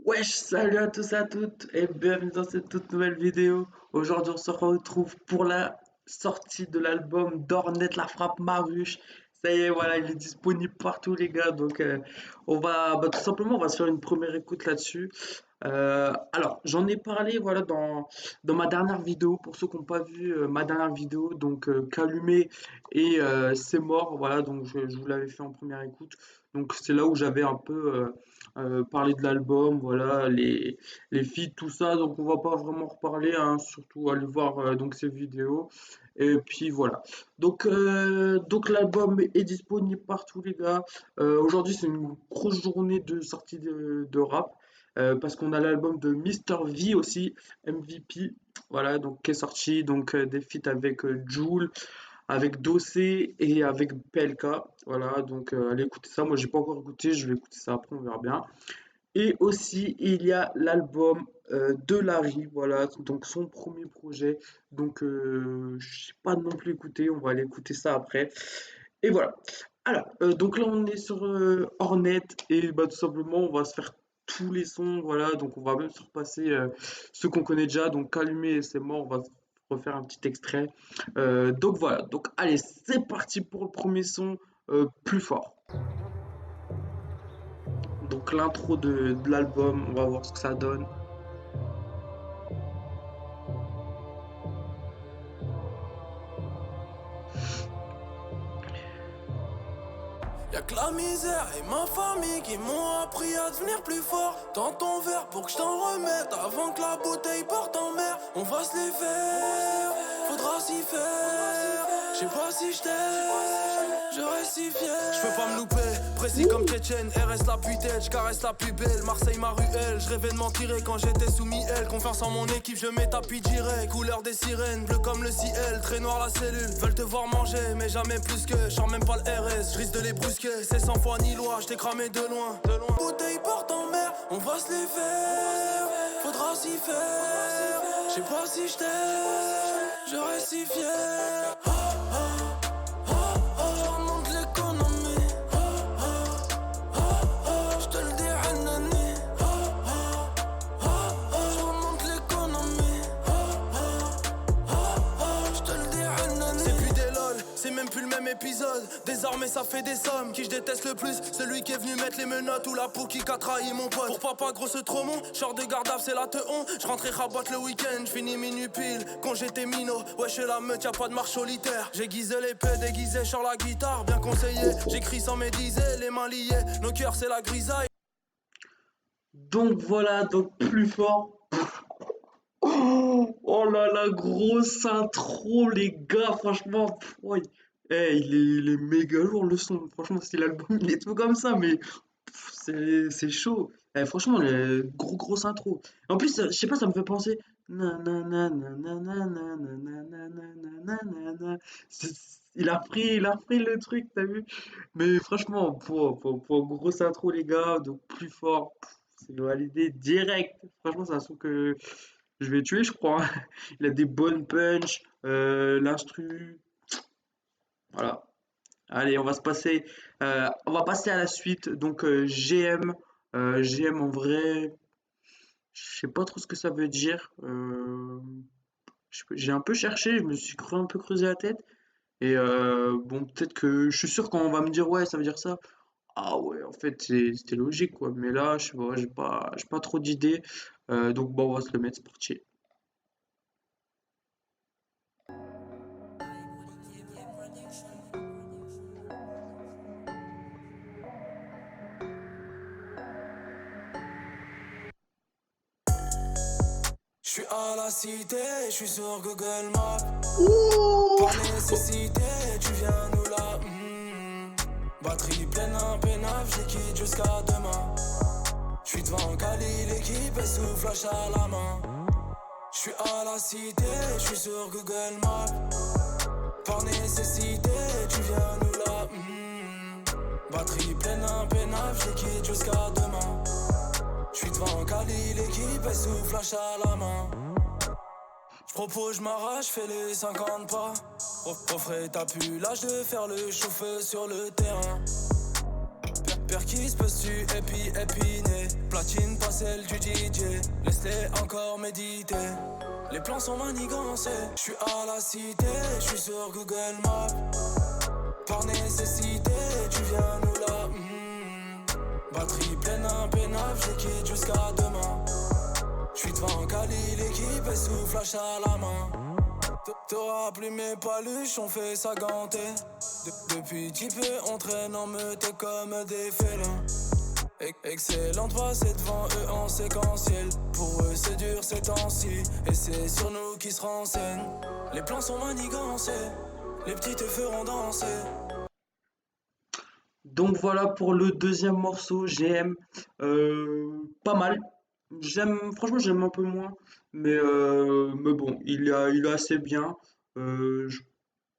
Wesh, salut à tous et à toutes et bienvenue dans cette toute nouvelle vidéo. Aujourd'hui, on se retrouve pour la sortie de l'album d'Ornette La Frappe Maruche. Ça y est, voilà, il est disponible partout, les gars. Donc, on va tout simplement, on va se faire une première écoute là-dessus. Alors, j'en ai parlé, voilà, dans ma dernière vidéo. Pour ceux qui n'ont pas vu ma dernière vidéo, donc Calumet et C'est mort, voilà. Donc, je vous l'avais fait en première écoute. Donc, c'est là où j'avais un peu parler de l'album, voilà, les feats, tout ça. Donc on va pas vraiment reparler, hein, surtout aller voir donc ces vidéos. Et puis voilà. Donc l'album est disponible partout, les gars. Aujourd'hui c'est une grosse journée de sortie de rap. Parce qu'on a l'album de Mister V aussi, MVP, voilà, donc qui est sorti, donc des feats avec Jul, avec Dossé et avec PLK. Voilà, donc allez écouter ça. Moi, j'ai pas encore écouté, je vais écouter ça après, on verra bien. Et aussi, il y a l'album de Larry, voilà, donc son premier projet. Donc, je sais pas non plus écouté, on va aller écouter ça après. Et voilà. Alors, donc là, on est sur Hornet et bah, tout simplement, on va se faire tous les sons, voilà. Donc, on va même se repasser ceux qu'on connaît déjà. Donc, Calumet, c'est mort, on va se refaire un petit extrait. Donc, voilà. Donc, allez, c'est parti pour le premier son plus fort. Donc, l'intro de l'album, on va voir ce que ça donne. Y'a que la misère et ma famille qui m'ont appris à devenir plus fort. Tends ton verre pour que je t'en remette avant que la bouteille parte en mer. On va se les faire, faudra s'y faire. Je sais pas si je t'aime, je reste si fier. Je peux pas me louper, précis comme Tchétchène. RS la puitaine, je caresse la plus belle. Marseille ma ruelle, je rêvais de m'en tirer quand j'étais soumis elle. Confiance en mon équipe, je mets tapis direct. Couleur des sirènes, bleu comme le ciel. Très noir la cellule, veulent te voir manger, mais jamais plus que. J'sors même pas le RS, je risque de les brusquer. C'est 100 fois ni loi, je t'ai cramé de loin. Bouteille porte en mer, on va se les faire. Faudra s'y faire. Je sais pas si je t'aime, je reste si fier. Monte l'économie. Je te le dirai nani. Je remonte l'économie. Je te le dirai nani. C'est plus des lol, c'est même plus le même épisode. Désormais ça fait des sommes. Qui je déteste le plus, celui qui est venu mettre les menottes ou la peau qui a trahi mon pote. Pour papa grosse tromon, genre de garde c'est la teon. Je rentrais rabote le week-end, je finis minuit pile. Quand j'étais minot, ouais chez la meute y'a pas de marche solitaire. J'aiguisé l'épée, déguisé sur la guitare, bien conseillé. J'écris sans médiser, les mains liées. Nos cœurs c'est la grisaille. Donc voilà, donc plus fort. Oh là là, grosse intro, les gars, franchement. Ouais. Il est méga lourd le son. Franchement, si l'album il est tout comme ça, mais c'est chaud. Franchement, grosse intro. En plus, je sais pas, ça me fait penser. Nanana, nanana, nanana, nanana. Il a repris le truc, t'as vu? Mais franchement, pour grosse intro, les gars, donc plus fort, c'est validé direct. Franchement, c'est un son que je vais tuer, je crois. Il a des bonnes punch, l'instru, voilà. Allez, on va passer à la suite. Donc GM, GM en vrai, je sais pas trop ce que ça veut dire. J'ai un peu cherché, je me suis un peu creusé la tête. Et bon, peut-être que je suis sûr quand on va me dire ouais, ça veut dire ça. Ah ouais, en fait, c'était logique quoi. Mais là, je sais pas, j'ai pas trop d'idées. Donc bon, on va se le mettre, c'est parti. Je suis à la cité, je suis sur Google Maps. Ouh. Par nécessité, tu viens nous là. Batterie pleine, un pénaf, je quitte jusqu'à demain. Je suis devant Cali, l'équipe est sous flash à la main. Je suis à la cité, je suis sur Google Maps. Par nécessité, tu viens nous là. Batterie pleine, un pénaf, je quitte jusqu'à demain. Je suis devant Cali, l'équipe est sous flash à la main. J'propose, j'm'arrache, fais les 50 pas. Offrez, t'as plus l'âge de faire le chauffeur sur le terrain. Perquis, peux-tu épiné. Platine, pas celle du DJ. Laisse-les encore méditer. Les plans sont manigancés. J'suis à la cité, j'suis sur Google Maps. Par nécessité, tu viens nous là. Batterie pleine, impénable, je quitte jusqu'à demain. J'suis devant Cali, l'équipe est sous flash à la main. T'auras plus mes paluches, on fait ça ganter. Depuis petit peu, on traîne en meute comme des félins. Excellente passée devant eux en séquentiel. Pour eux c'est dur ces temps-ci. Et c'est sur nous qui se renseignent. Les plans sont manigancés, les petits te feront danser. Donc voilà pour le deuxième morceau, GM. Pas mal. Franchement, j'aime un peu moins. Mais bon, il est assez bien. Je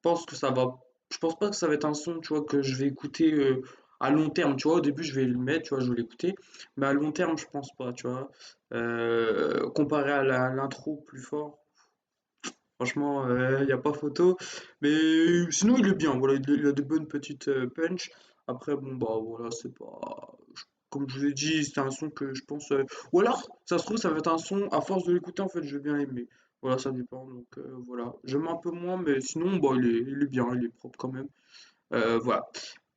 pense que ça va. Je pense pas que ça va être un son, tu vois, que je vais écouter à long terme. Tu vois, au début, je vais le mettre, tu vois, je vais l'écouter. Mais à long terme, je pense pas, tu vois. Comparé à l'intro plus fort, franchement, il n'y a pas photo. Mais sinon, il est bien. Voilà, il a de bonnes petites punch. Après, bon, bah voilà, c'est pas. Comme je vous ai dit, c'est un son que je pense. Ou alors, ça se trouve, ça va être un son, à force de l'écouter, en fait, je vais bien aimer. Voilà, ça dépend. Donc voilà. J'aime un peu moins, mais sinon, bah, il est bien, il est propre quand même. Voilà.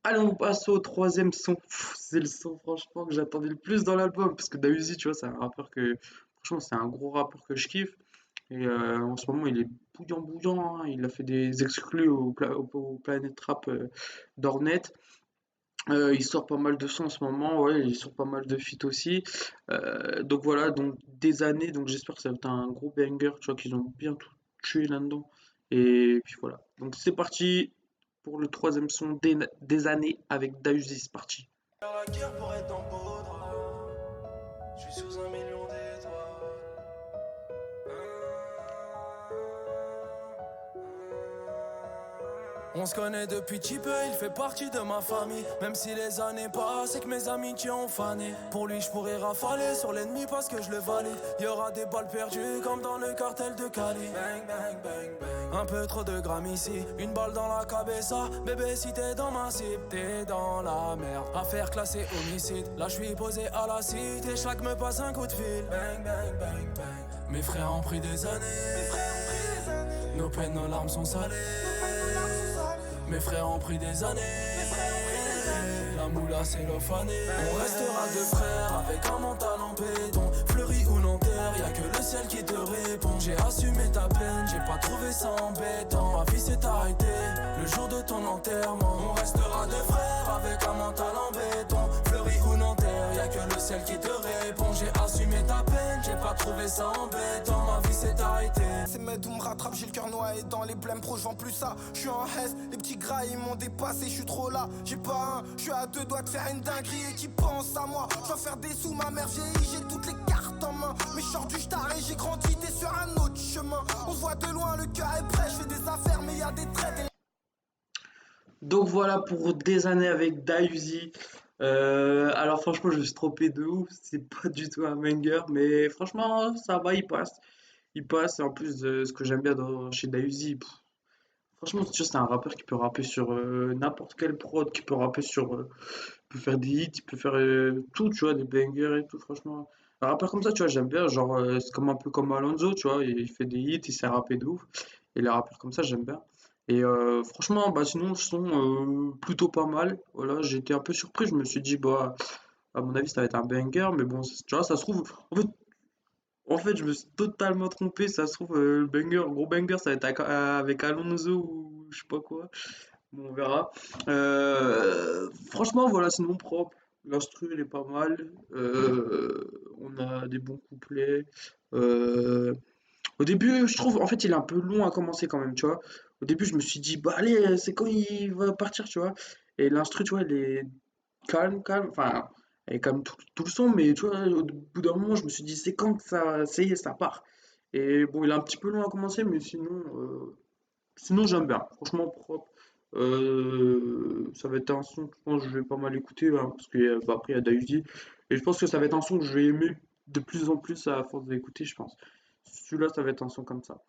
Allez, on passe au troisième son. C'est le son, franchement, que j'attendais le plus dans l'album. Parce que Dahuzi, tu vois, c'est un rappeur que. Franchement, c'est un gros rappeur que je kiffe. Et en ce moment, il est bouillant, bouillant, hein. Il a fait des exclus au Planet Rap d'Ornet. Il sort pas mal de sons en ce moment, ouais, il sort pas mal de feats aussi. Donc voilà, donc des années, donc j'espère que ça va être un gros banger, tu vois, qu'ils ont bien tout tué là-dedans. Et puis voilà. Donc c'est parti pour le troisième son des années avec Dahuzi, c'est parti. Faire la guerre pour être en beau drap. J'suis sous 1 million d'étoiles. On se connaît depuis petit peu, il fait partie de ma famille. Même si les années passent et que mes amitiés ont fané. Pour lui, je pourrais rafaler sur l'ennemi parce que je le valide. Y'aura des balles perdues comme dans le cartel de Cali. Bang, bang, bang, bang. Un peu trop de grammes ici, une balle dans la cabeza. Bébé, si t'es dans ma cible, t'es dans la merde. Affaire classée homicide, là je suis posé à la cité. Chaque me passe un coup de fil. Bang, bang, bang, bang. Mes frères ont pris des années. Nos peines, nos larmes sont salées. Mes frères ont pris des années. La moula c'est l'ophané. On restera deux frères avec un mental en béton. Fleuri ou Nanterre, y'a que le ciel qui te répond. J'ai assumé ta peine, j'ai pas trouvé ça embêtant. Ma vie s'est arrêtée le jour de ton enterrement. On restera deux frères avec un mental en béton. Fleuri ou Nanterre, y'a que le ciel qui te répond. J'ai assumé ta peine, j'ai pas trouvé ça embêtant. Ma vie s'est arrêtée. C'est Med où me rattrape, j'ai le cœur noyé dans les blèmes pro, je vends plus ça. Je suis en haisse, les petits gras ils m'ont dépassé, je suis trop là. J'ai pas un, je suis à deux doigts de faire une dinguerie et qui pense à moi. Je dois faire des sous, ma mère vieillit, j'ai toutes les cartes en main. Mais je sors du star et j'ai grandi, t'es sur un autre chemin. On se voit de loin, le cœur est prêt, je fais des affaires mais y a des traites. Donc voilà pour des années avec Dahuzi. Alors franchement, je me suis trompé de ouf. C'est pas du tout un banger, mais franchement, ça va, il passe. Il passe. Et en plus, ce que j'aime bien chez Dahuzi, franchement, tu vois, c'est un rappeur qui peut rapper sur n'importe quelle prod, qui peut rapper sur, il peut faire des hits, il peut faire tout, tu vois, des bangers et tout. Franchement, un rappeur comme ça, tu vois, j'aime bien. Genre, c'est comme un peu comme Alonso, tu vois, il fait des hits, il sait rapper de ouf. Et les rappeurs comme ça, j'aime bien. Et franchement, bah sinon, le son plutôt pas mal. Voilà, j'ai été un peu surpris. Je me suis dit, bah, à mon avis, ça va être un banger, mais bon, tu vois, ça se trouve. En fait, je me suis totalement trompé. Ça se trouve, le banger, gros banger, ça va être avec Alonso ou je sais pas quoi. Bon, on verra. Franchement, voilà, sinon propre. L'instru, elle est pas mal. On a des bons couplets. Euh, Au début, je trouve, en fait, il est un peu long à commencer quand même, tu vois. Au début, je me suis dit, bah allez, c'est quand il va partir, tu vois. Et l'instru, tu vois, elle est calme, calme. Enfin, elle est calme tout le son, mais tu vois, au bout d'un moment, je me suis dit, c'est quand que ça y est, ça part. Et bon, il est un petit peu long à commencer, mais sinon j'aime bien. Franchement, propre. Ça va être un son que je pense que je vais pas mal écouter, hein, parce que bah, après, il y a Dahuzi. Et je pense que ça va être un son que je vais aimer de plus en plus à force d'écouter, je pense. Celui-là, ça va être un son comme ça.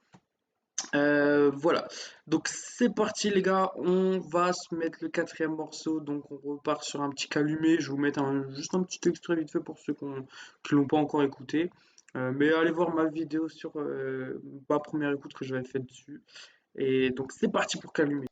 Voilà, donc c'est parti les gars, on va se mettre le quatrième morceau, donc on repart sur un petit calumet, je vais vous mettre juste un petit extrait vite fait pour ceux qui l'ont pas encore écouté. Mais allez voir ma vidéo sur ma première écoute que j'avais fait dessus, et donc c'est parti pour calumet.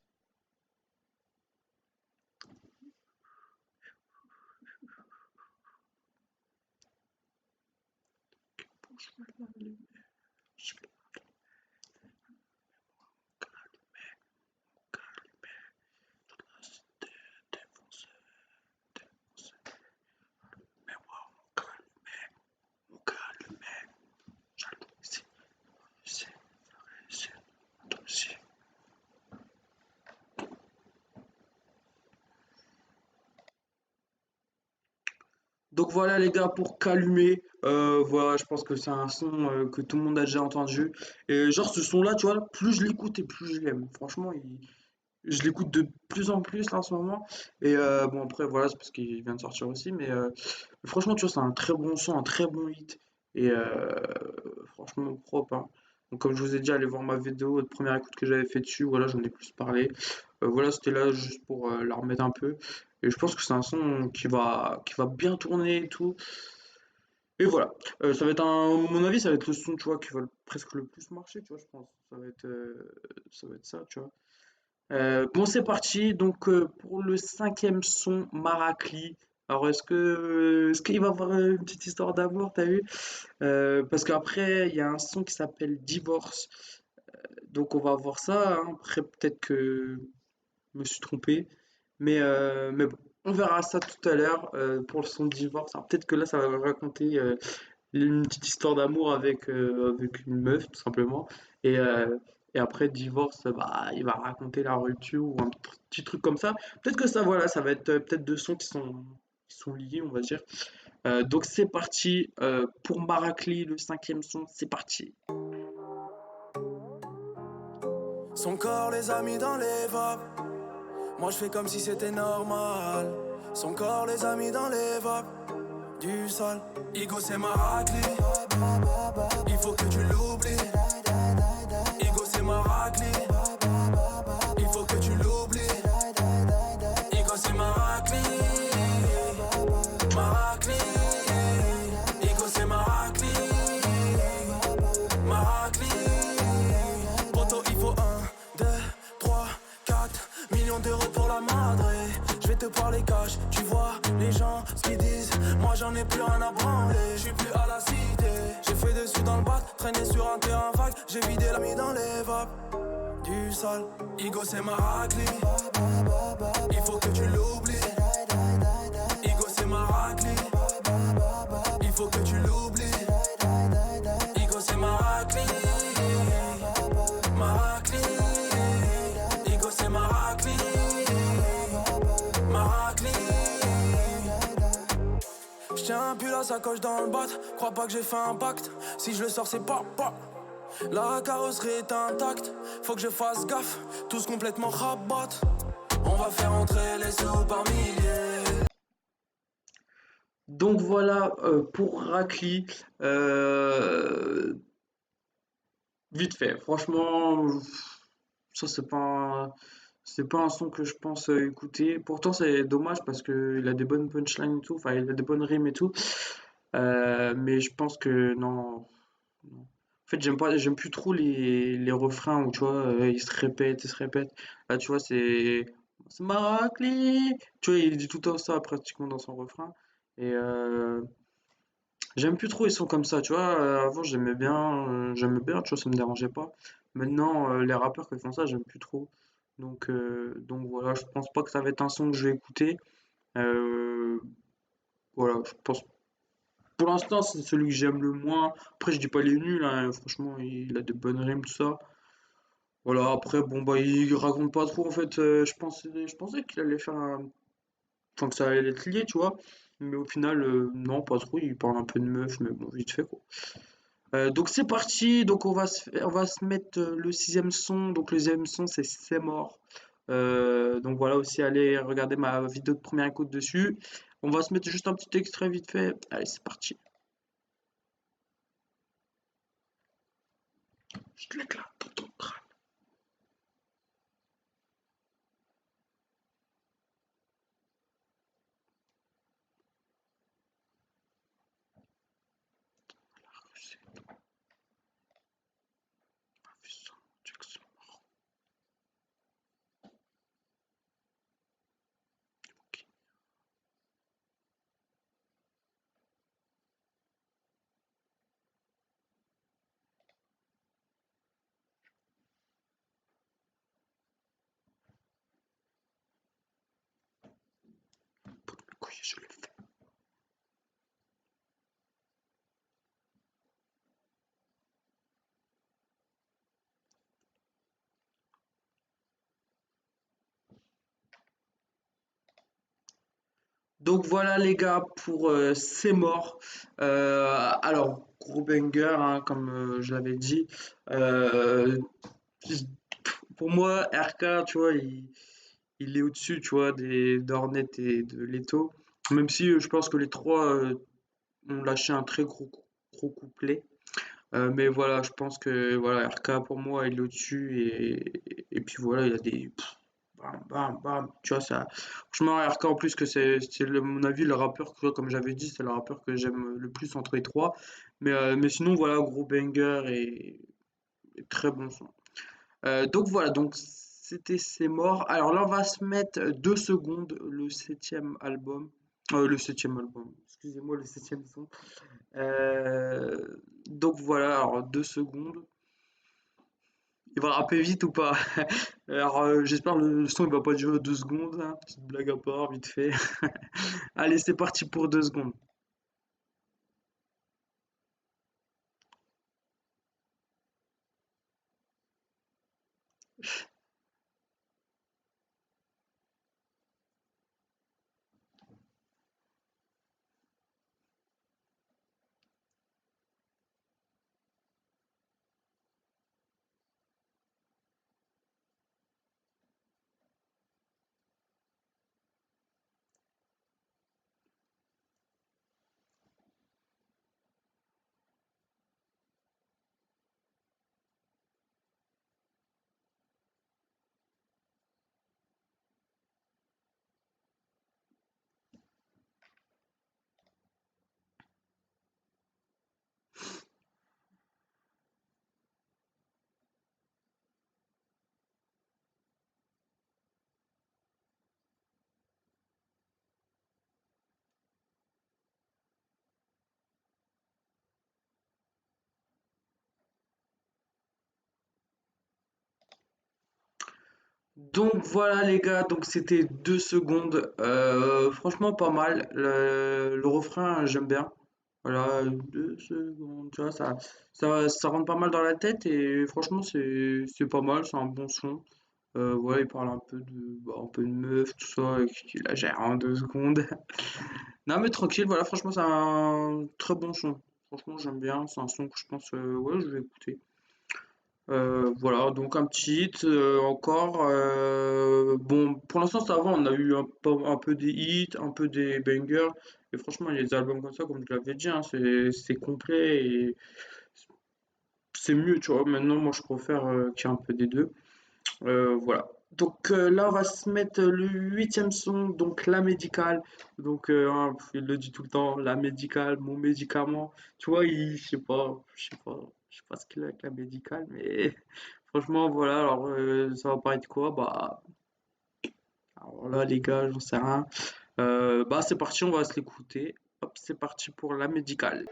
Donc voilà les gars pour Calumet, voilà je pense que c'est un son que tout le monde a déjà entendu. Et genre ce son là tu vois, plus je l'écoute et plus je l'aime. Franchement je l'écoute de plus en plus là en ce moment. Et bon après voilà c'est parce qu'il vient de sortir aussi. Mais franchement tu vois c'est un très bon son, un très bon hit. Et franchement propre hein. Donc comme je vous ai dit allez voir ma vidéo de première écoute que j'avais fait dessus, voilà j'en ai plus parlé. Voilà c'était là juste pour la remettre un peu. Et je pense que c'est un son qui va bien tourner et tout. Et voilà. Ça va être à mon avis, ça va être le son, tu vois, qui va presque le plus marcher, tu vois, je pense. Ça va être ça, tu vois. Bon, c'est parti. Donc, pour le cinquième son, Maracli. Alors, est-ce qu'il va y avoir une petite histoire d'amour, t'as vu? Parce qu'après, il y a un son qui s'appelle Divorce. Donc, on va voir ça, hein. Après, peut-être que je me suis trompé. Mais bon, on verra ça tout à l'heure pour son divorce. Alors peut-être que là, ça va raconter une petite histoire d'amour avec une meuf, tout simplement. Et, euh, et après, divorce, bah, il va raconter la rupture ou un petit truc comme ça. Peut-être que ça, voilà, ça va être peut-être deux sons qui sont liés, on va dire. Donc c'est parti pour Maracli, le cinquième son, c'est parti. Son corps les a mis dans les vapes. Moi je fais comme si c'était normal. Son corps les a mis dans les vapes. Du sale, Igo c'est ma raclée. Il faut que tu l'oublies. Igo c'est ma raclée. Il faut que tu l'oublies. Igo c'est ma raclée. Ma raclée. Igo c'est ma raclée. Ma raclée. Poto il faut 1, 2, 3, 4 millions d'euros pour la madre. Je vais te parler cash, tu vois les gens ce qu'ils disent. Moi j'en ai plus rien à branler, je suis plus à la cité. J'ai fait dessus dans le bac, traîné sur un terrain vague. J'ai vidé la mis dans les vapes. Du sale, Igo c'est ma raclée. Il faut que tu l'oublies. Igo c'est ma raclée. Il faut que tu l'oublies. Igo c'est ma raclée. Ma raclée. Igo c'est ma raclée. Ma raclée. J'tiens un pull à sacoche dans le bat. Crois pas que j'ai fait un pacte. Si je le sors c'est pas. La carrosserie est intacte. Faut que je fasse gaffe. Tous complètement rabat. On va faire entrer les sous par milliers. Donc voilà pour Racli. Vite fait, franchement, ça c'est pas un son que je pense écouter. Pourtant c'est dommage parce que il a des bonnes punchlines et tout, enfin il a des bonnes rimes et tout. Mais je pense que non, non. En fait j'aime plus trop les refrains où tu vois ils se répètent. Là tu vois c'est Maracli. Tu vois il dit tout le temps ça pratiquement dans son refrain. Et j'aime plus trop, ils sont comme ça, tu vois. Avant, j'aimais bien, tu vois, ça me dérangeait pas. Maintenant, les rappeurs qui font ça, j'aime plus trop. Donc voilà, je pense pas que ça va être un son que je vais écouter. Euh, voilà, je pense. Pour l'instant, c'est celui que j'aime le moins. Après, je dis pas il est nul, hein, franchement, il a de bonnes rimes, tout ça. Voilà, après, bon, bah, il raconte pas trop, en fait. Je pensais qu'il allait faire enfin, que ça allait être lié, tu vois. Mais au final, non, pas trop. Il parle un peu de meuf, mais bon, vite fait, quoi. Donc c'est parti, donc on va se mettre le sixième son, donc le sixième son c'est mort. Donc voilà aussi allez regarder ma vidéo de première écoute dessus. On va se mettre juste un petit extrait vite fait. Allez c'est parti. Je te l'éclate dans ton crâne. je le fais. Donc voilà les gars pour C'est mort. Alors, gros banger, hein, comme je l'avais dit. Euh, pour moi, RK, tu vois, il est au-dessus, tu vois, des d'Hornet et de Leto. Même si je pense que les trois ont lâché un très gros couplet. Mais voilà, je pense que voilà, RK pour moi il est au-dessus et puis voilà, il y a des bam bam bam, tu vois ça. Franchement, RK en plus que mon avis le rappeur que comme j'avais dit, c'est le rappeur que j'aime le plus entre les trois. Mais sinon voilà, gros banger et très bon son. Donc voilà, donc c'était C'est mort. Alors là, on va se mettre 2 secondes, le septième album, excusez-moi, le septième son. Donc voilà, alors 2 secondes. Il va rapper vite ou pas? Alors j'espère le son il va pas durer 2 secondes, hein. Petite blague à part, vite fait. Allez, c'est parti pour 2 secondes. Donc voilà les gars, donc c'était 2 secondes. Franchement pas mal. Le refrain j'aime bien. Voilà, 2 secondes, tu vois, ça rentre pas mal dans la tête et franchement c'est pas mal, c'est un bon son. Ouais, il parle un peu de meuf, tout ça, et qu'il la gère en 2 secondes. Non mais tranquille, voilà, franchement c'est un très bon son. Franchement j'aime bien, c'est un son que je pense, ouais, je vais écouter. Voilà, donc un petit hit encore. Bon, pour l'instant ça va, on a eu un peu des hits, un peu des bangers. Et franchement, il y a des albums comme ça, comme je l'avais dit, hein, c'est complet et c'est mieux, tu vois. Maintenant, moi je préfère qu'il y ait un peu des deux. Voilà. Donc là, on va se mettre le huitième son, donc la médicale. Donc, hein, il le dit tout le temps, la médicale, mon médicament. Tu vois, je sais pas ce qu'il a avec la médicale, mais franchement, voilà. Alors, ça va paraître quoi? Bah, alors là, les gars, j'en sais rien. Bah, c'est parti, on va se l'écouter. Hop, c'est parti pour la médicale.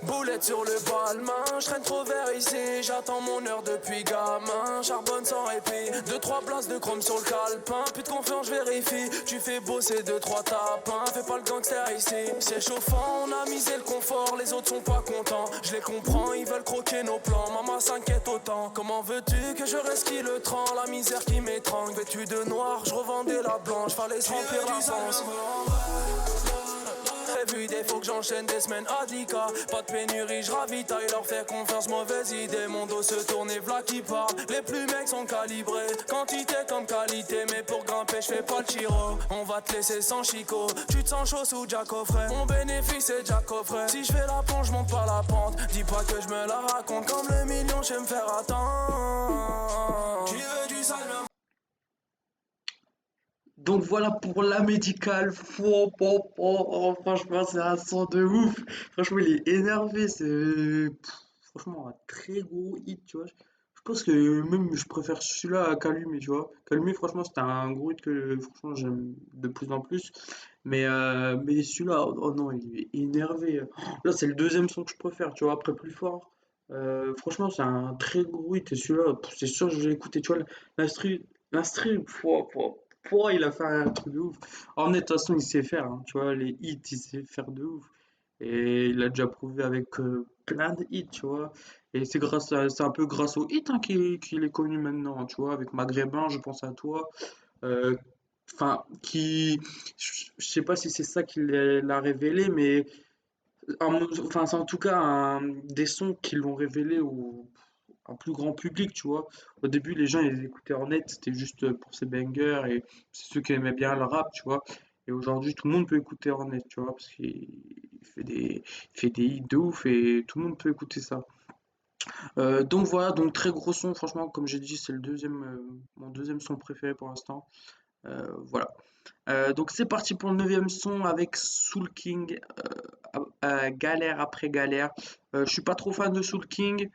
Boulette sur le palmin, je traîne trop vers ici. J'attends mon heure depuis gamin. Charbonne sans répit. 2-3 places de chrome sur le calepin. Plus de confiance, je vérifie. Tu fais bosser 2-3 tapins. Fais pas le gangster ici. C'est chauffant, on a misé le confort. Les autres sont pas contents. Je les comprends, ils veulent croquer nos plans. Maman s'inquiète autant. Comment veux-tu que je reste qui le trans? La misère qui m'étrangle. Vêtu de noir, je revendais la blanche. Fallait se remplir la panse. Prévu des faut que j'enchaîne des semaines à 10K. Pas de pénurie, je ravitaille, leur faire confiance, mauvaise idée. Mon dos se tourne et v'là qui parle. Les plus mecs sont calibrés, quantité comme qualité. Mais pour grimper, je fais pas le chiro. On va te laisser sans chicot. Tu te sens chaud sous Jack Offray. Mon bénéfice est Jack Offray. Si je fais la plonge, je monte pas la pente. Dis pas que je me la raconte. Comme le million, je vais me faire attendre. Tu veux du sale? Donc voilà pour la médicale. Franchement, c'est un son de ouf. Franchement, il est énervé. Franchement un très gros hit, tu vois. Je pense que même je préfère celui-là à Calumet, tu vois. Calumet, franchement, c'était un gros hit que franchement j'aime de plus en plus. Mais celui-là, oh non, il est énervé. Là, c'est le deuxième son que je préfère, tu vois, après plus fort. Franchement, c'est un très gros hit. Et celui-là, c'est sûr, je vais l'écouter, tu vois. L'instru, l'instru, pouah, pouah. Pourquoi il a fait un truc de ouf. En net, de toute façon, il sait faire, hein, tu vois, les hits, il sait faire de ouf. Et il a déjà prouvé avec plein de hits, tu vois. Et c'est un peu grâce aux hits hein, qu'il est connu maintenant, tu vois. Avec Maghrébin, je pense à toi. Euh, Enfin, je sais pas si c'est ça qui l'a révélé, mais enfin, c'est en tout cas des sons qui l'ont révélé au un plus grand public, tu vois. Au début, les gens, ils écoutaient Hornet, c'était juste pour ses bangers et c'est ceux qui aimaient bien le rap, tu vois. Et aujourd'hui, tout le monde peut écouter Hornet, tu vois, parce qu'il il fait des hits de ouf et tout le monde peut écouter ça. Donc voilà, donc très gros son, franchement, comme j'ai dit, c'est mon deuxième son préféré pour l'instant. Voilà. Donc c'est parti pour le neuvième son avec Soul King, galère après galère. Je suis pas trop fan de Soul King.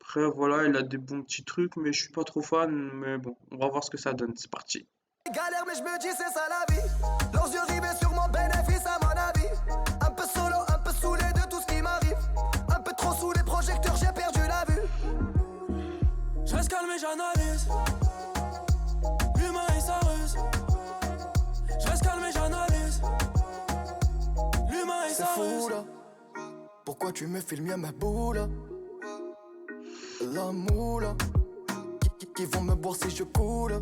Après, voilà, il a des bons petits trucs, mais je suis pas trop fan. Mais bon, on va voir ce que ça donne. C'est parti. Galère, mais je me dis c'est ça la vie. Leurs yeux rivés sur mon bénéfice à mon avis. Un peu solo, un peu saoulé de tout ce qui m'arrive. Un peu trop sous les projecteurs, j'ai perdu la vue. Je reste calme et j'analyse. L'humain et sa ruse. Je reste calme et j'analyse. L'humain et C'est sa fou ruse. là. Pourquoi tu me filmes à ma boule? La moule. Qui vont me boire si je coule.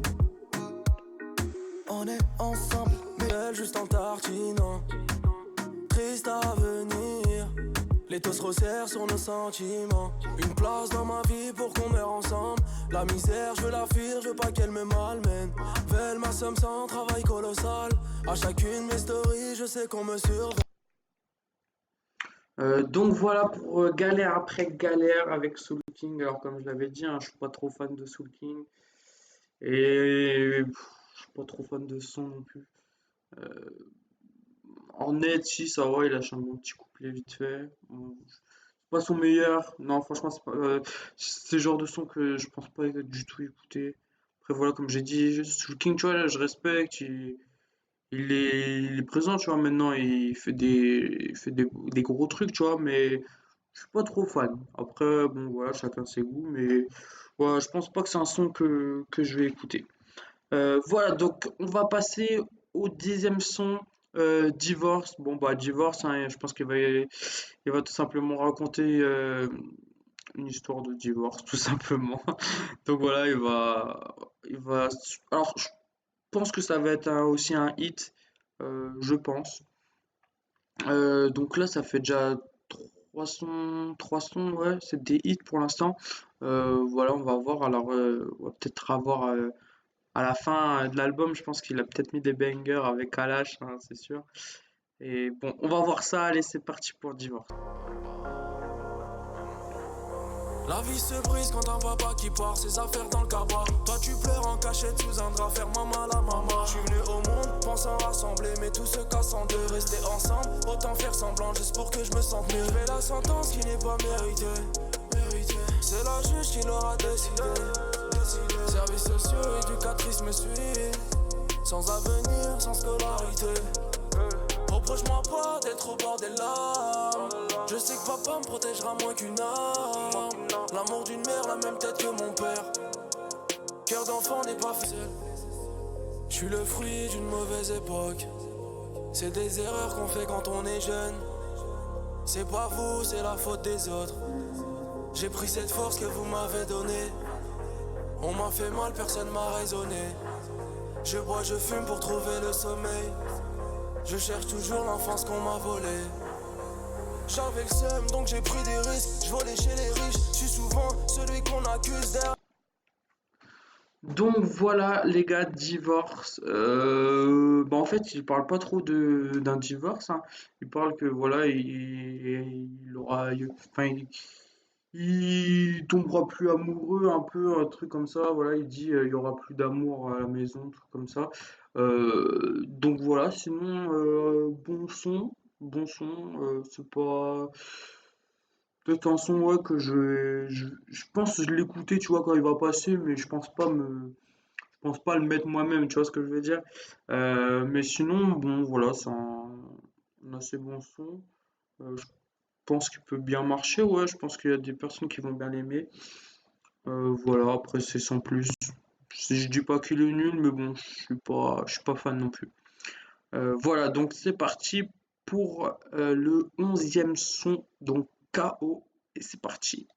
On est ensemble, mais Elle juste en tartinant. Triste à venir. Les taux se resserrent sur nos sentiments. Une place dans ma vie pour qu'on meure ensemble. La misère, je veux la fuir, je veux pas qu'elle me malmène. Velle ma somme sans travail colossal. À chacune mes stories, je sais qu'on me surveille. Donc voilà pour galère après galère avec Soul King. Alors comme je l'avais dit, hein, je suis pas trop fan de Soul King et je suis pas trop fan de son non plus. Euh, En net, si ça va, il lâche un bon petit couplet vite fait. Bon, c'est pas son meilleur. Non, franchement, c'est le genre de son que je pense pas du tout écouter. Après voilà, comme j'ai dit, Soul King, tu vois, là, je respecte. Il est présent, tu vois, maintenant, il fait des gros trucs, tu vois, mais je suis pas trop fan. Après, bon, voilà, chacun ses goûts, mais ouais, je pense pas que c'est un son que je vais écouter. Voilà, donc on va passer au dixième son, Divorce. Bon, bah, Divorce, hein, je pense il va tout simplement raconter une histoire de divorce, tout simplement. Donc voilà, il va, alors, je pense que ça va être aussi un hit, je pense. Donc là, ça fait déjà 300, ouais, c'est des hits pour l'instant. Voilà, on va voir. Alors, on va peut-être avoir à la fin de l'album, je pense qu'il a peut-être mis des bangers avec Kalash, hein, c'est sûr. Et bon, on va voir ça. Allez, c'est parti pour Divorce. La vie se brise quand un papa qui part ses affaires dans le cabas. Toi tu pleures en cachette sous un drap, faire maman la maman. Je suis venu au monde pensant rassembler, mais tout se casse en deux. Rester ensemble, autant faire semblant juste pour que je me sente mieux. Je fais la sentence qui n'est pas méritée. C'est la juge qui l'aura décidé. Services sociaux, éducatrice me suit. Sans avenir, sans scolarité. Reproche-moi pas d'être au bord des larmes. Je sais que papa me protégera moins qu'une arme. L'amour d'une mère, la même tête que mon père. Cœur d'enfant n'est pas facile. Je suis le fruit d'une mauvaise époque. C'est des erreurs qu'on fait quand on est jeune. C'est pas vous, c'est la faute des autres. J'ai pris cette force que vous m'avez donnée. On m'a fait mal, personne m'a raisonné. Je bois, je fume pour trouver le sommeil. Je cherche toujours l'enfance qu'on m'a volée. J'avais le seum donc j'ai pris des risques. Je volais chez les riches, je suis souvent celui qu'on accuse derrière. Donc voilà, les gars, Divorce. Bah en fait, il parle pas trop d'un divorce, hein. Il parle que voilà, il aura, enfin, il tombera plus amoureux, un peu, un truc comme ça. Voilà, il dit il y aura plus d'amour à la maison, un truc comme ça. Donc voilà, sinon bon son. C'est pas peut-être un son ouais que je pense que je l'écoutais, tu vois, quand il va passer, mais je pense pas le mettre moi-même, tu vois ce que je veux dire. Mais sinon, bon, voilà, c'est un assez bon son. Je pense qu'il peut bien marcher, ouais. Je pense qu'il y a des personnes qui vont bien l'aimer. Voilà, après, c'est sans plus. Je dis pas qu'il est nul, mais bon, je suis pas fan non plus. Voilà, donc c'est parti pour le 11e son, donc KO, et c'est parti.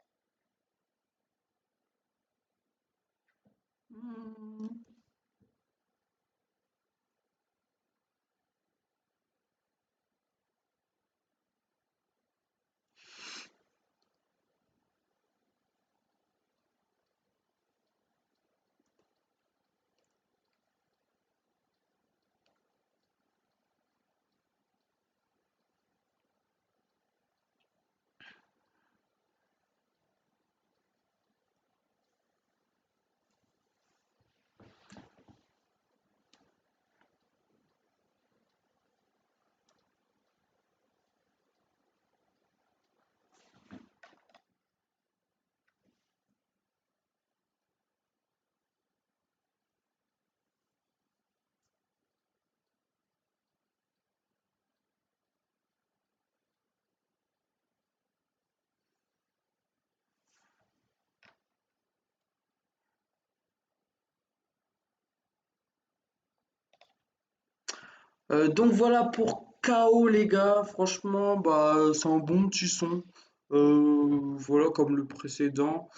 Donc voilà pour KO les gars, franchement bah c'est un bon petit son. Voilà comme le précédent.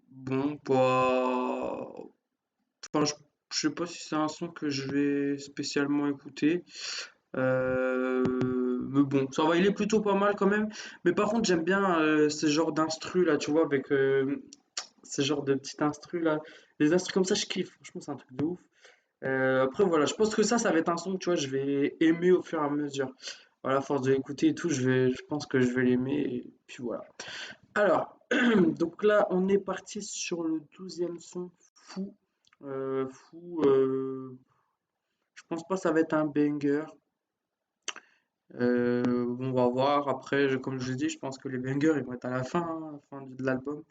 Bon pas. Enfin je sais pas si c'est un son que je vais spécialement écouter. Mais bon, ça va, il est plutôt pas mal quand même. Mais par contre j'aime bien ce genre d'instru là, tu vois, avec ce genre de petit instru là. Les instrus comme ça je kiffe, franchement c'est un truc de ouf. Après voilà, je pense que ça va être un son que tu vois, je vais aimer au fur et à mesure. Voilà, à force de l'écouter et tout, je pense que je vais l'aimer et puis voilà. Alors, donc là, on est parti sur le 12e son, Fou. Fou, je pense pas que ça va être un banger. On va voir. Après, comme je l'ai dit, je pense que les bangers ils vont être à la fin, hein, à la fin de l'album.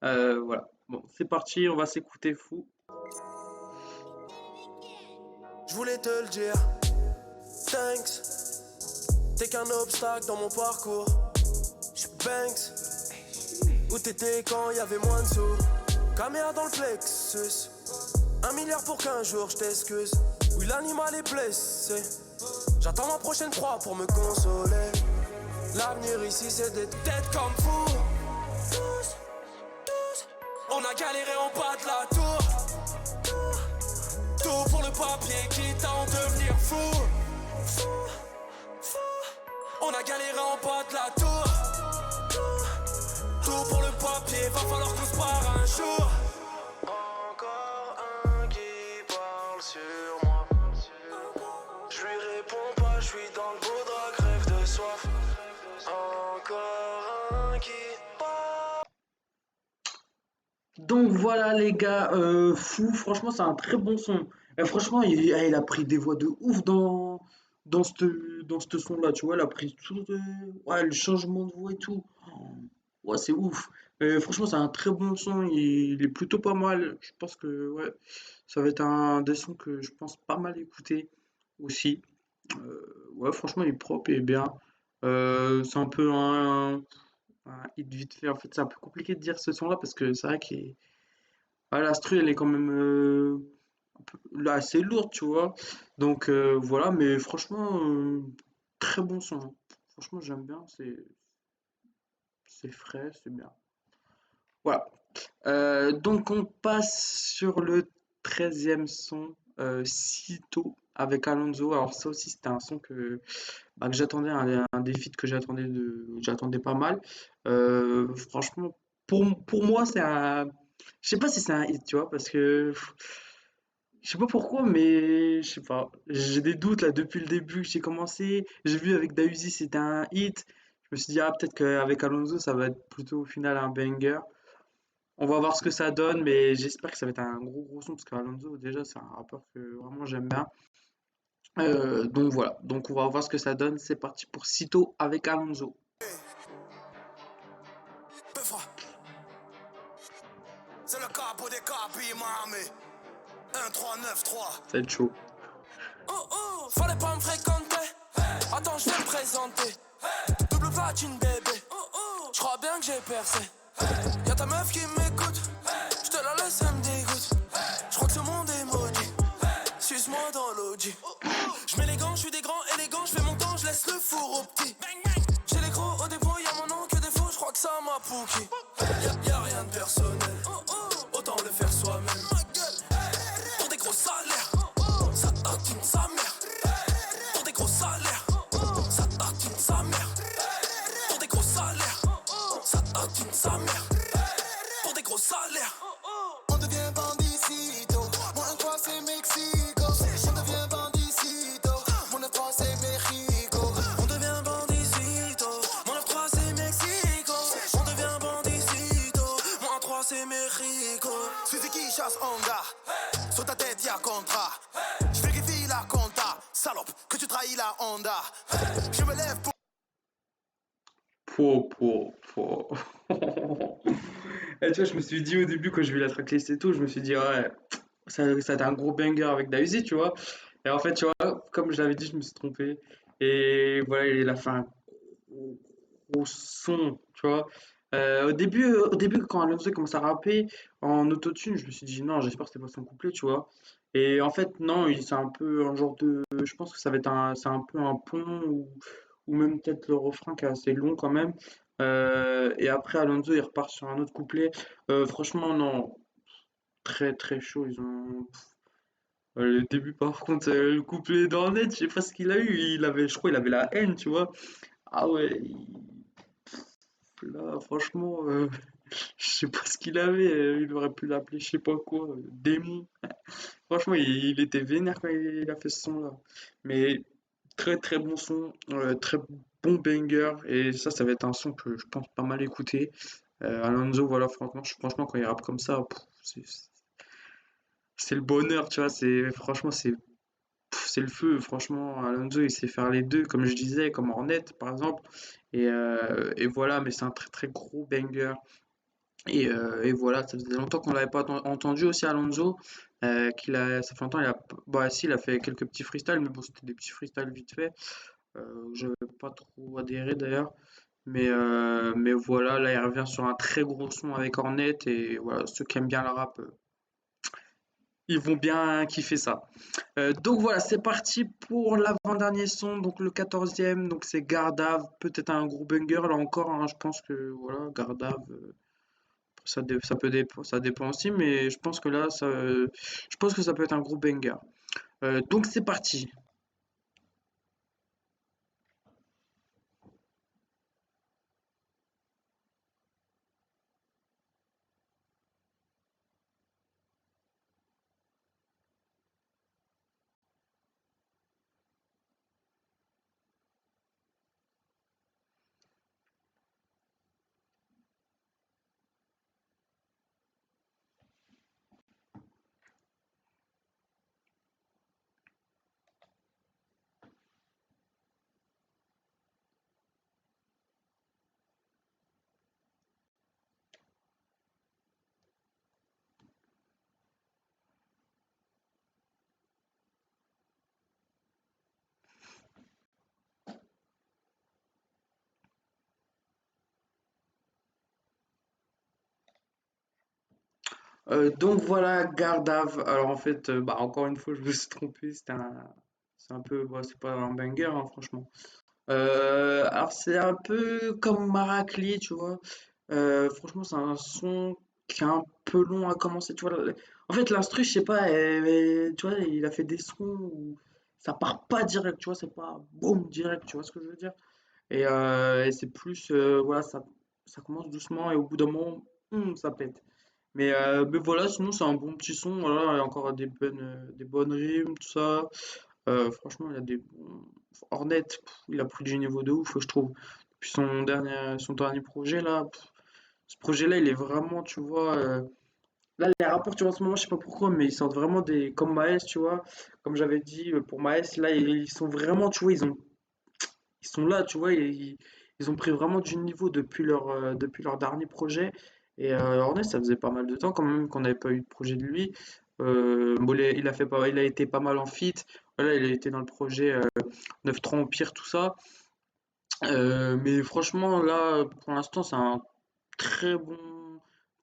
Voilà. Bon, c'est parti, on va s'écouter Fou. Je voulais te le dire, thanks. T'es qu'un obstacle dans mon parcours. J'suis Banks. Où t'étais quand y avait moins de sous? Caméra dans le plexus. 1 milliard pour qu'un jour je t'excuse. Oui, l'animal est blessé. J'attends ma prochaine proie pour me consoler. L'avenir ici c'est d'être têtes comme fous. Tous, on a galéré en bas de la tour. Tout pour le papier, quitte à en devenir fou. On a galéré en bas de la tour. Tout pour le papier, va falloir qu'on se barre un jour. Encore un qui parle sur moi. Je lui réponds pas, je suis dans le beau drap, crève de soif. Encore un qui parle. Donc voilà les gars, Fou, franchement c'est un très bon son. Et franchement il a pris des voix de ouf dans ce son-là, tu vois, il a pris tout ouais, le changement de voix et tout. Ouais, c'est ouf. Franchement c'est un très bon son, il est plutôt pas mal. Je pense que ouais, ça va être un des sons que je pense pas mal écouter aussi. Ouais, franchement il est propre et bien. C'est un peu un hit vite fait. En fait c'est un peu compliqué de dire ce son-là parce que c'est vrai qu'il est ah, l'instru, elle est quand même là, assez lourde, tu vois. Donc voilà, mais franchement, très bon son, hein. Franchement, j'aime bien, c'est frais, c'est bien. Voilà. Donc on passe sur le 13e son, Sito avec Alonso. Alors ça aussi, c'était un son que j'attendais, un des feats que j'attendais pas mal. Franchement, pour moi, je sais pas si c'est un hit, tu vois, parce que je sais pas pourquoi, mais je sais pas. J'ai des doutes là depuis le début que j'ai commencé. J'ai vu avec Dausi c'était un hit. Je me suis dit, ah, peut-être qu'avec Alonso, ça va être plutôt au final un banger. On va voir ce que ça donne, mais j'espère que ça va être un gros gros son parce qu'Alonso, déjà, c'est un rappeur que vraiment j'aime bien. Donc voilà, donc on va voir ce que ça donne. C'est parti pour Cito avec Alonso. C'est le capo des capis, mamé. 1-3-9-3. Ça va être chaud. Oh oh, fallait pas me fréquenter. Attends, je vais me présenter. Double platine, bébé. J'crois bien que j'ai percé. Y'a ta meuf qui m'écoute. J'te la laisse, elle me dégoûte. laisse le four au petit. J'ai les gros au dépôt, y'a mon nom que défaut, je crois que ça m'a pouki. Y'a rien de personnel, autant le faire soi-même. Pour des gros salaires, ça tartine sa mère. Pour des gros salaires, ça tartine sa mère. Pour des gros salaires, ça tartine sa mère. Pour des gros salaires. On devient bandicito, moi un croix c'est Mexico. On devient bandicito, mon 9-3 c'est Mexico. On devient bandicito, mon 9-3 c'est Mexico. On devient bandicito, mon 3 c'est Mexico. Suzuki chasse Honda, sur ta tête y'a contrat. Je vérifie la compta, salope, que tu trahis la Honda. Je me lève pour Po. Et tu vois, je me suis dit au début, quand j'ai vu la tracklist et tout, je me suis dit, ouais, ça a été un gros banger avec Daisy, tu vois. Et en fait, tu vois, comme je l'avais dit, je me suis trompé. Et voilà, il a fait un gros, gros son, tu vois. Au début, quand Alonso commence à rapper en autotune, je me suis dit, non, j'espère que c'était pas son couplet, tu vois. Et en fait, non, c'est un peu un genre de. Je pense que ça va être c'est un peu un pont ou même peut-être le refrain qui est assez long quand même. Et après, Alonso, il repart sur un autre couplet. Franchement, non, très très chaud. Le début, par contre, le couplet d'Ornette, je sais pas ce qu'il a eu. Je crois, il avait la haine, tu vois. Ah ouais, là, franchement, je sais pas ce qu'il avait. Il aurait pu l'appeler, je sais pas quoi, démon. Franchement, il était vénère quand il a fait ce son-là. Mais très très bon son, très bon banger. Et ça va être un son que je pense pas mal écouter. Alonso, voilà, franchement, quand il rappe comme ça, c'est le bonheur, tu vois. Franchement, c'est le feu. Franchement, Alonso, il sait faire les deux, comme je disais, comme Hornet, par exemple. Et voilà, mais c'est un très très gros banger. Et voilà, ça faisait longtemps qu'on l'avait pas entendu aussi Alonso. Ça fait longtemps, bah si, il a fait quelques petits freestyles, mais bon, c'était des petits freestyles vite fait. J'avais pas trop adhéré d'ailleurs. Mais voilà, là, il revient sur un très gros son avec Hornet. Et voilà, ceux qui aiment bien le rap, ils vont bien kiffer ça. Donc voilà, c'est parti pour l'avant-dernier son, donc le 14e, donc c'est Gardave, peut-être un gros banger là encore, hein, je pense que voilà, Gardave, ça dépend aussi, mais je pense que là, je pense que ça peut être un gros banger. Donc c'est parti. Donc voilà, Gardave. Alors en fait, bah, encore une fois, je me suis trompé. C'est un peu, bah, c'est pas un banger, hein, franchement. Alors c'est un peu comme Maracli, tu vois. Franchement, c'est un son qui est un peu long à commencer, tu vois. En fait, l'instru, je sais pas, tu vois, il a fait des sons où ça part pas direct, tu vois, c'est pas boum direct, tu vois ce que je veux dire. Et c'est plus, voilà, ça commence doucement et au bout d'un moment, ça pète. Mais voilà, sinon c'est un bon petit son, voilà, il y a encore des bonnes rimes, tout ça. Franchement, il a des bons. Hornet, il a pris du niveau de ouf, je trouve. Depuis son dernier projet, là, ce projet-là, il est vraiment, tu vois. Là, les rapports, tu vois, en ce moment, je sais pas pourquoi, mais ils sortent vraiment des. Comme Maes, tu vois. Comme j'avais dit pour Maes, là, ils sont vraiment, tu vois, ils sont là, tu vois. Ils ont pris vraiment du niveau depuis leur dernier projet. Et Hornet, ça faisait pas mal de temps quand même qu'on n'avait pas eu de projet de lui. Bon, il a été pas mal en feat. Voilà, il a été dans le projet 9-3 Empire, tout ça. Mais franchement, là, pour l'instant, c'est un très bon,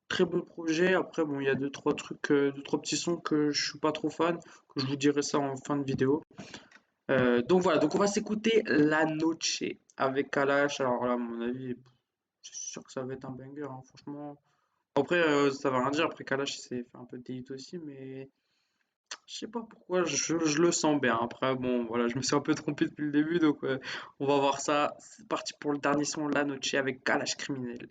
très bon projet. Après, bon, il y a deux, trois trucs, deux, trois petits sons que je suis pas trop fan, que je vous dirai ça en fin de vidéo. Donc voilà, donc on va s'écouter La Noche avec Kalash. Alors là, à mon avis, je suis sûr que ça va être un banger, hein, franchement. Après, ça va rien dire. Après, Kalash, il s'est fait un peu de hits aussi, mais je sais pas pourquoi, je le sens bien. Après, bon, voilà, je me suis un peu trompé depuis le début, donc on va voir ça. C'est parti pour le dernier son, La Noche avec Kalash Criminel.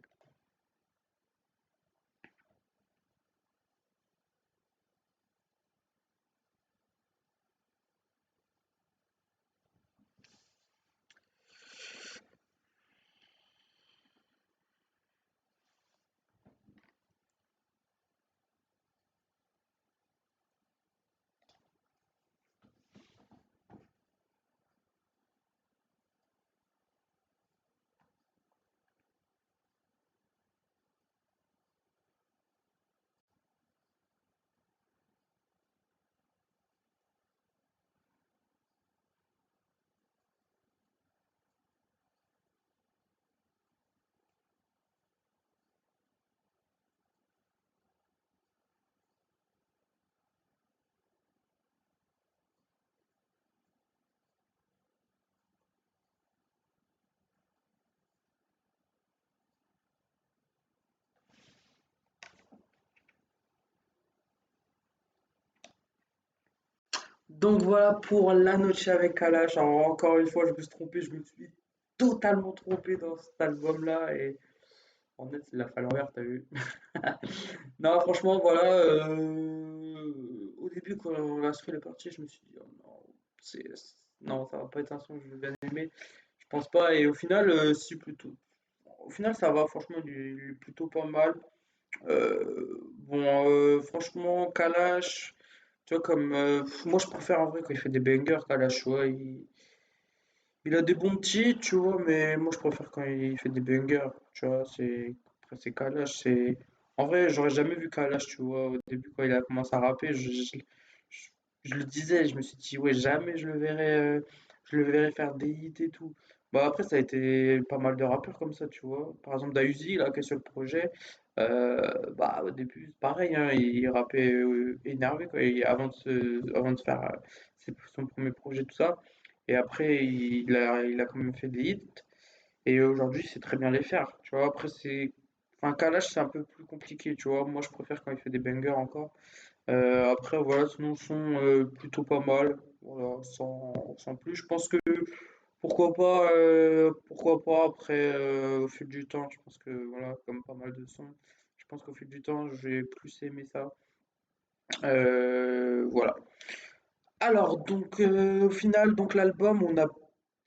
Donc voilà pour La Noche avec Kalash. Alors encore une fois, je me suis trompé, je me suis totalement trompé dans cet album-là et en net, c'est la Falloir, t'as vu? Non, franchement, voilà. Au début, quand l'instru est parti, je me suis dit, oh non, non, ça va pas être un son que je vais bien aimer. Je pense pas. Et au final, si plutôt. Au final, ça va. Franchement, il est plutôt pas mal. Bon, franchement, Kalash, tu vois, comme moi, je préfère en vrai quand il fait des bangers. Kalash, tu vois, il a des bons titres, tu vois, mais moi je préfère quand il fait des bangers, tu vois, après c'est Kalash, c'est... En vrai, j'aurais jamais vu Kalash, tu vois, au début quand il a commencé à rapper, je- je le disais, je me suis dit, ouais, jamais je le verrais faire des hits et tout. Bah après, ça a été pas mal de rappeurs comme ça, tu vois. Par exemple, Dayuzi, là, qui est sur le projet, bah au début, c'est pareil, hein, il rappait énervé, quoi, avant de faire son premier projet, tout ça. Et après, il a quand même fait des hits. Et aujourd'hui, il sait très bien les faire. Tu vois, après, c'est. Enfin, Kalash, c'est un peu plus compliqué. Tu vois, moi, je préfère quand il fait des bangers encore. Après, voilà, sinon, son plutôt pas mal. Voilà, sans plus. Je pense que pourquoi pas après, au fil du temps. Je pense que, voilà, comme pas mal de sons, je pense qu'au fil du temps, je vais plus aimer ça. Voilà. Alors, donc, au final, donc l'album,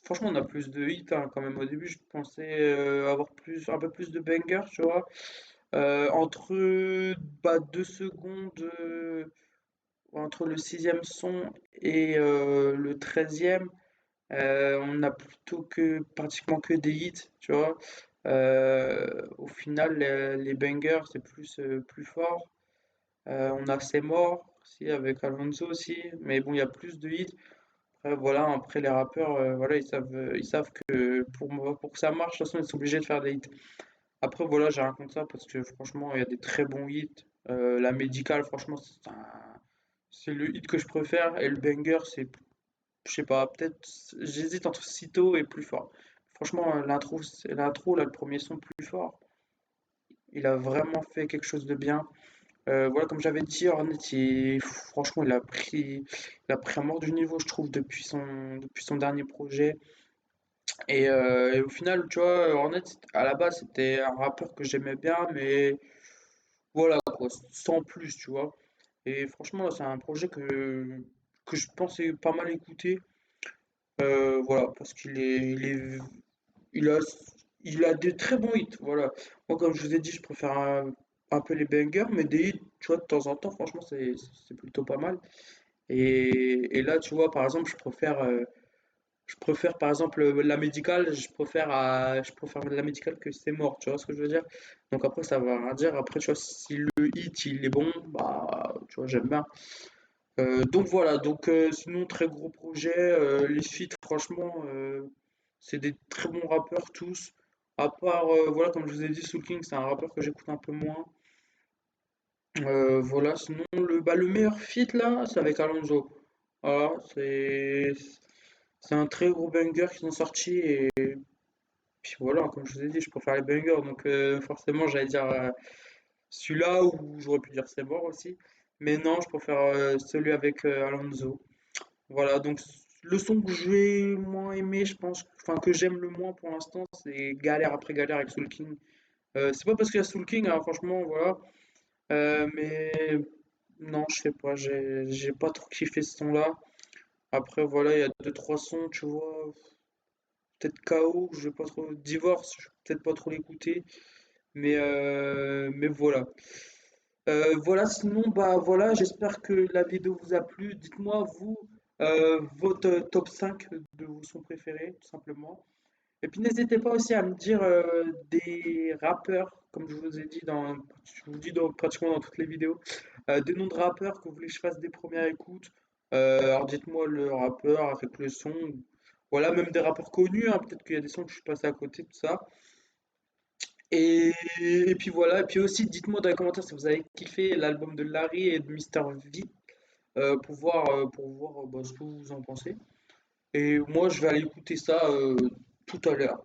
franchement, on a plus de hits hein, quand même. Au début, je pensais avoir un peu plus de bangers, tu vois. Entre 2 secondes, entre le sixième son et le 13e, on a plutôt pratiquement que des hits, tu vois. Au final, les bangers, c'est plus fort. On a C'est mort aussi avec Alonso aussi, mais bon, il y a plus de hits. Après, voilà, après les rappeurs, voilà, ils savent que pour que ça marche, de toute façon, ils sont obligés de faire des hits. Après, voilà, j'ai rien contre ça parce que franchement, il y a des très bons hits. La médicale, franchement, c'est le hit que je préfère. Et le banger, je sais pas, peut-être, j'hésite entre Cito et plus fort. Franchement, l'intro, là, le premier son plus fort, il a vraiment fait quelque chose de bien. Voilà, comme j'avais dit, Hornet, franchement, il a pris un mort du niveau, je trouve, depuis son dernier projet. Et au final, tu vois, Hornet, à la base, c'était un rappeur que j'aimais bien, mais voilà, quoi, sans plus, tu vois. Et franchement, c'est un projet que je pensais pas mal écouter. Voilà, parce il a, il a des très bons hits, voilà. Moi, comme je vous ai dit, je préfère un peu les bangers, mais des hits, tu vois, de temps en temps, franchement, c'est plutôt pas mal. Et là, tu vois, par exemple, je préfère par exemple la médicale, je préfère la médicale que c'est mort, tu vois ce que je veux dire? Donc après, ça va rien dire. Après, tu vois, si le hit, il est bon, bah, tu vois, j'aime bien. Donc voilà, donc sinon, très gros projet. Les feats, franchement, c'est des très bons rappeurs tous. À part, voilà, comme je vous ai dit, Soul King, c'est un rappeur que j'écoute un peu moins. Voilà, sinon, le meilleur feat là, c'est avec Alonso. Voilà, C'est un très gros banger qu'ils ont sorti et puis voilà, comme je vous ai dit, je préfère les bangers. Donc forcément, j'allais dire celui-là ou j'aurais pu dire c'est mort aussi. Mais non, je préfère celui avec Alonso. Voilà, donc le son que j'ai moins aimé, je pense, enfin que j'aime le moins pour l'instant, c'est Galère après Galère avec Soul King. C'est pas parce qu'il y a Soul King, hein, franchement, voilà. Mais non, je sais pas, j'ai pas trop kiffé ce son-là. Après, voilà, il y a deux, trois sons, tu vois. Peut-être KO, je vais pas trop. Divorce, je vais peut-être pas trop l'écouter. Mais voilà. Voilà, sinon, bah voilà, j'espère que la vidéo vous a plu. Dites-moi, vous, votre top 5 de vos sons préférés, tout simplement. Et puis n'hésitez pas aussi à me dire des rappeurs, comme je vous ai dit je vous dis pratiquement dans toutes les vidéos, des noms de rappeurs que vous voulez que je fasse des premières écoutes. Alors dites-moi le rappeur avec le son. Voilà, même des rappeurs connus, hein, peut-être qu'il y a des sons que je suis passé à côté, tout ça. Et puis voilà, et puis aussi dites-moi dans les commentaires si vous avez kiffé l'album de Larry et de Mister V pour voir bah, ce que vous en pensez. Et moi je vais aller écouter ça tout à l'heure.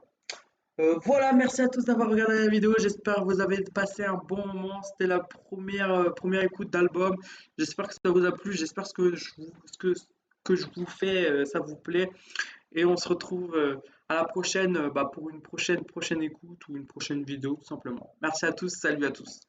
Voilà, merci à tous d'avoir regardé la vidéo. J'espère que vous avez passé un bon moment. C'était la première écoute d'album. J'espère que ça vous a plu. J'espère que je vous fais, ça vous plaît. Et on se retrouve à la prochaine bah, pour une prochaine écoute ou une prochaine vidéo, tout simplement. Merci à tous. Salut à tous.